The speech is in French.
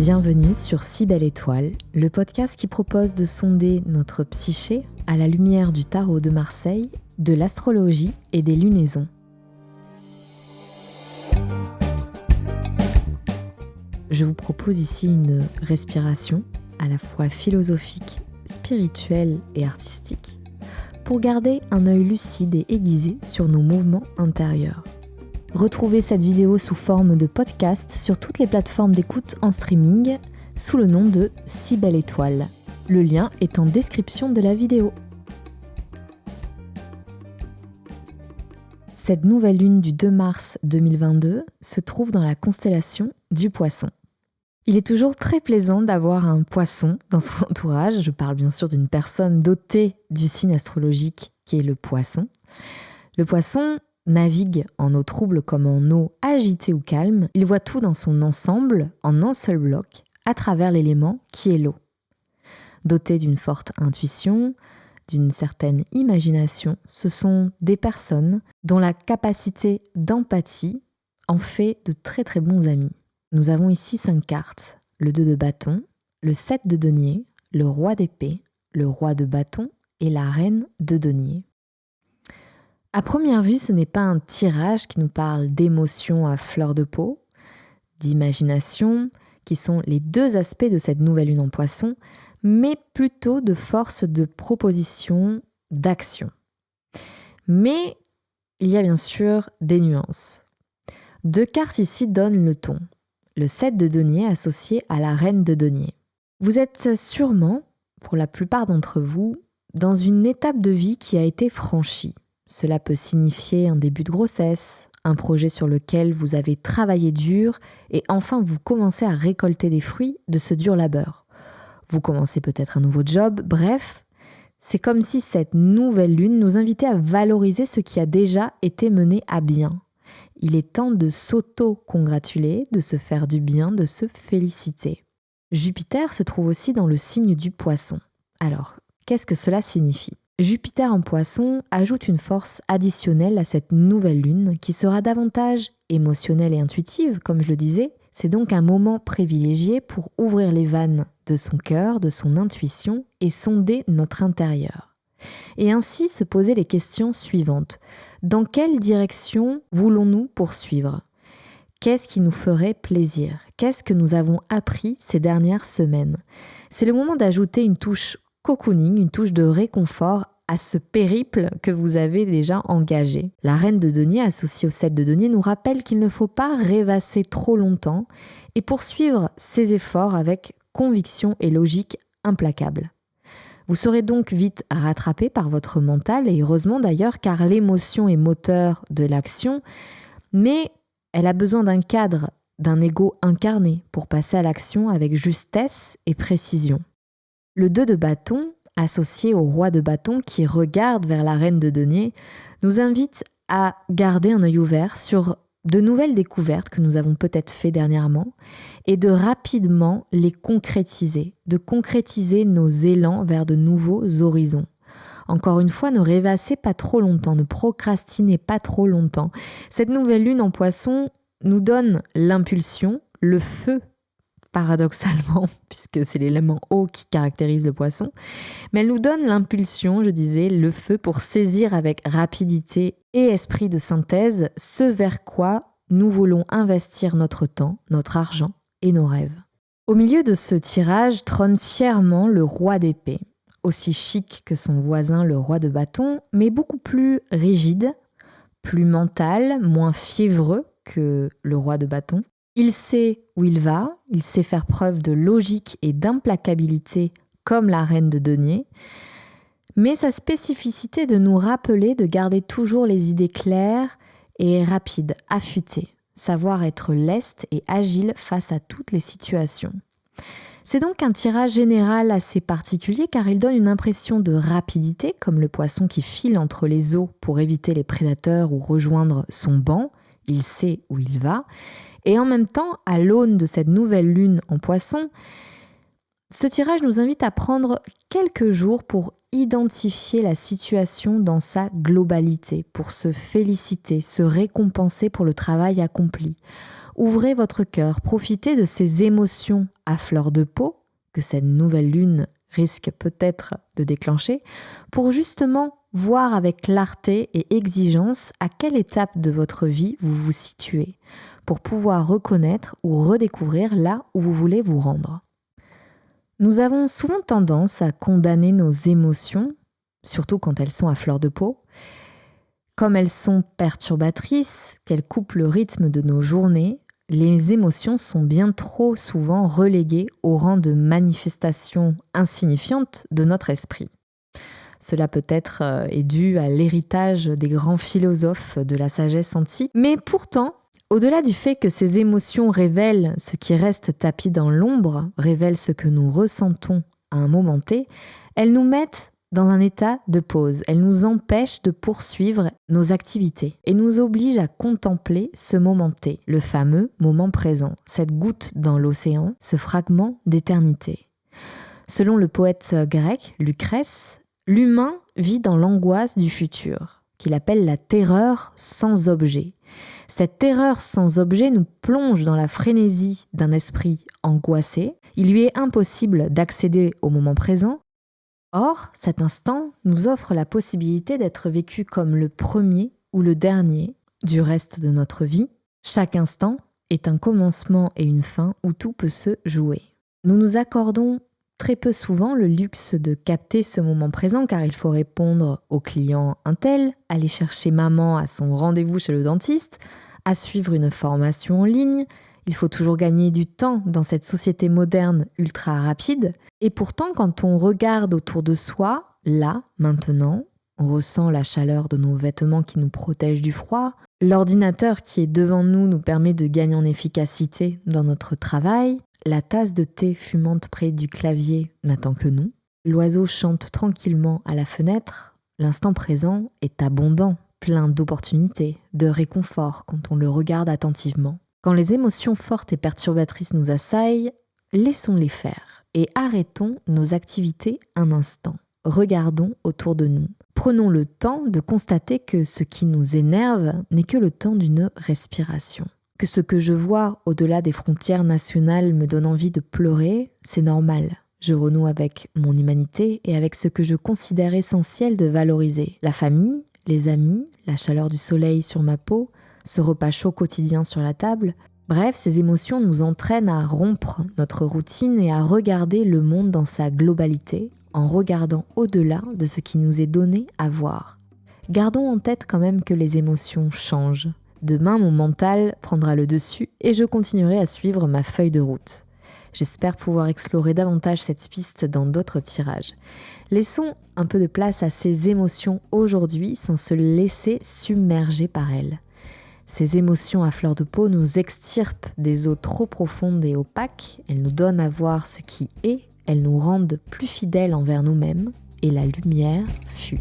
Bienvenue sur Si Belle Étoile, le podcast qui propose de sonder notre psyché à la lumière du tarot de Marseille, de l'astrologie et des lunaisons. Je vous propose ici une respiration à la fois philosophique, spirituelle et artistique pour garder un œil lucide et aiguisé sur nos mouvements intérieurs. Retrouvez cette vidéo sous forme de podcast sur toutes les plateformes d'écoute en streaming sous le nom de Si Belle Étoile. Le lien est en description de la vidéo. Cette nouvelle lune du 2 mars 2022 se trouve dans la constellation du Poisson. Il est toujours très plaisant d'avoir un poisson dans son entourage. Je parle bien sûr d'une personne dotée du signe astrologique qui est le Poisson. Le Poisson navigue en eau trouble comme en eau agitée ou calme. Il voit tout dans son ensemble, en un seul bloc, à travers l'élément qui est l'eau. Doté d'une forte intuition, d'une certaine imagination, ce sont des personnes dont la capacité d'empathie en fait de très très bons amis. Nous avons ici 5 cartes, le 2 de bâton, le 7 de denier, le roi d'épée, le roi de bâton et la reine de denier. À première vue, ce n'est pas un tirage qui nous parle d'émotions à fleur de peau, d'imagination, qui sont les deux aspects de cette nouvelle lune en Poisson, mais plutôt de force de proposition, d'action. Mais il y a bien sûr des nuances. 2 cartes ici donnent le ton. Le 7 de denier associé à la reine de denier. Vous êtes sûrement, pour la plupart d'entre vous, dans une étape de vie qui a été franchie. Cela peut signifier un début de grossesse, un projet sur lequel vous avez travaillé dur et enfin vous commencez à récolter les fruits de ce dur labeur. Vous commencez peut-être un nouveau job, bref, c'est comme si cette nouvelle lune nous invitait à valoriser ce qui a déjà été mené à bien. Il est temps de s'auto-congratuler, de se faire du bien, de se féliciter. Jupiter se trouve aussi dans le signe du Poisson. Alors, qu'est-ce que cela signifie ? Jupiter en Poisson ajoute une force additionnelle à cette nouvelle lune qui sera davantage émotionnelle et intuitive, comme je le disais. C'est donc un moment privilégié pour ouvrir les vannes de son cœur, de son intuition et sonder notre intérieur. Et ainsi se poser les questions suivantes. Dans quelle direction voulons-nous poursuivre ? Qu'est-ce qui nous ferait plaisir ? Qu'est-ce que nous avons appris ces dernières semaines ? C'est le moment d'ajouter une touche cocooning, une touche de réconfort à ce périple que vous avez déjà engagé. La reine de denier associée au 7 de denier nous rappelle qu'il ne faut pas rêvasser trop longtemps et poursuivre ses efforts avec conviction et logique implacable. Vous serez donc vite rattrapé par votre mental, et heureusement d'ailleurs, car l'émotion est moteur de l'action, mais elle a besoin d'un cadre, d'un ego incarné pour passer à l'action avec justesse et précision. Le 2 de bâton, associé au roi de bâton qui regarde vers la reine de denier, nous invite à garder un œil ouvert sur de nouvelles découvertes que nous avons peut-être fait dernièrement et de rapidement les concrétiser, de concrétiser nos élans vers de nouveaux horizons. Encore une fois, ne rêvassez pas trop longtemps, ne procrastinez pas trop longtemps. Cette nouvelle lune en Poisson nous donne l'impulsion, le feu, paradoxalement, puisque c'est l'élément eau qui caractérise le Poisson, mais elle nous donne l'impulsion, je disais, le feu pour saisir avec rapidité et esprit de synthèse ce vers quoi nous voulons investir notre temps, notre argent et nos rêves. Au milieu de ce tirage trône fièrement le roi d'épée, aussi chic que son voisin le roi de bâton, mais beaucoup plus rigide, plus mental, moins fiévreux que le roi de bâton. Il sait où il va, il sait faire preuve de logique et d'implacabilité comme la reine de denier, mais sa spécificité est de nous rappeler de garder toujours les idées claires et rapides, affûtées, savoir être leste et agile face à toutes les situations. C'est donc un tirage général assez particulier car il donne une impression de rapidité, comme le poisson qui file entre les eaux pour éviter les prédateurs ou rejoindre son banc, il sait où il va. Et en même temps, à l'aune de cette nouvelle lune en Poisson, ce tirage nous invite à prendre quelques jours pour identifier la situation dans sa globalité, pour se féliciter, se récompenser pour le travail accompli, Ouvrez votre cœur, profitez de ces émotions à fleur de peau que cette nouvelle lune risque peut-être de déclencher pour justement voir avec clarté et exigence à quelle étape de votre vie vous vous situez pour pouvoir reconnaître ou redécouvrir là où vous voulez vous rendre. Nous avons souvent tendance à condamner nos émotions, surtout quand elles sont à fleur de peau. Comme elles sont perturbatrices, qu'elles coupent le rythme de nos journées, les émotions sont bien trop souvent reléguées au rang de manifestations insignifiantes de notre esprit. Cela peut-être est dû à l'héritage des grands philosophes de la sagesse antique, mais pourtant, au-delà du fait que ces émotions révèlent ce qui reste tapi dans l'ombre, révèlent ce que nous ressentons à un moment T, elles nous mettent dans un état de pause. Elles nous empêchent de poursuivre nos activités et nous obligent à contempler ce moment T, le fameux moment présent, cette goutte dans l'océan, ce fragment d'éternité. Selon le poète grec Lucrèce, l'humain vit dans l'angoisse du futur, qu'il appelle la terreur sans objet. Cette terreur sans objet nous plonge dans la frénésie d'un esprit angoissé. Il lui est impossible d'accéder au moment présent. Or, cet instant nous offre la possibilité d'être vécu comme le premier ou le dernier du reste de notre vie. Chaque instant est un commencement et une fin où tout peut se jouer. Nous nous accordons très peu souvent le luxe de capter ce moment présent car il faut répondre au client untel, aller chercher maman à son rendez-vous chez le dentiste, à suivre une formation en ligne. Il faut toujours gagner du temps dans cette société moderne ultra rapide. Et pourtant, quand on regarde autour de soi, là, maintenant, on ressent la chaleur de nos vêtements qui nous protègent du froid. L'ordinateur qui est devant nous nous permet de gagner en efficacité dans notre travail. La tasse de thé fumante près du clavier n'attend que nous. L'oiseau chante tranquillement à la fenêtre. L'instant présent est abondant, plein d'opportunités, de réconfort quand on le regarde attentivement. Quand les émotions fortes et perturbatrices nous assaillent, laissons-les faire et arrêtons nos activités un instant. Regardons autour de nous. Prenons le temps de constater que ce qui nous énerve n'est que le temps d'une respiration. Que ce que je vois au-delà des frontières nationales me donne envie de pleurer, c'est normal. Je renoue avec mon humanité et avec ce que je considère essentiel de valoriser. La famille, les amis, la chaleur du soleil sur ma peau, ce repas chaud quotidien sur la table. Bref, ces émotions nous entraînent à rompre notre routine et à regarder le monde dans sa globalité, en regardant au-delà de ce qui nous est donné à voir. Gardons en tête quand même que les émotions changent. Demain, mon mental prendra le dessus et je continuerai à suivre ma feuille de route. J'espère pouvoir explorer davantage cette piste dans d'autres tirages. Laissons un peu de place à ces émotions aujourd'hui sans se laisser submerger par elles. Ces émotions à fleur de peau nous extirpent des eaux trop profondes et opaques, elles nous donnent à voir ce qui est, elles nous rendent plus fidèles envers nous-mêmes et la lumière fuit.